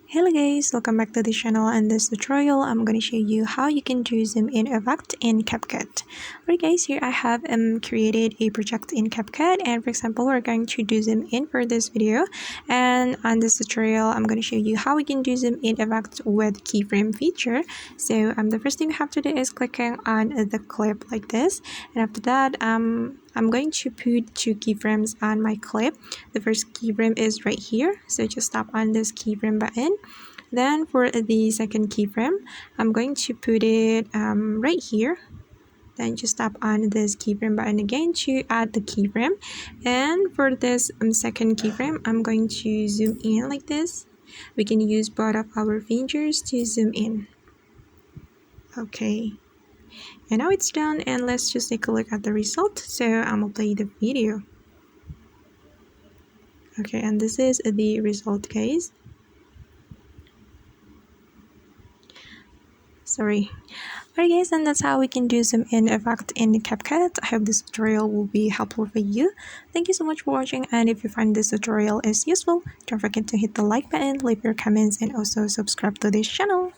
Hello guys, welcome back to the channel. In this tutorial, I'm going to show you how you can do zoom in effect in CapCut. Alright guys, here I have created a project in CapCut, and for example, we're going to do zoom in for this video. And on this tutorial, I'm going to show you how we can do zoom in effect with keyframe feature. So the first thing you have to do is clicking on the clip like this, and after that I'm going to put two keyframes on my clip. The first keyframe is right here, so just tap on this keyframe button. Then for the second keyframe, I'm going to put it right here. Then just tap on this keyframe button again to add the keyframe. And for this second keyframe, I'm going to zoom in like this. We can use both of our fingers to zoom in. Okay. And now it's done, and let's just take a look at the result. So I'm gonna play the video. Okay, and this is the result, guys. Sorry. Alright guys, and that's how we can do zoom in effect in CapCut. I hope this tutorial will be helpful for you. Thank you so much for watching, and if you find this tutorial is useful, don't forget to hit the like button, leave your comments, and also subscribe to this channel.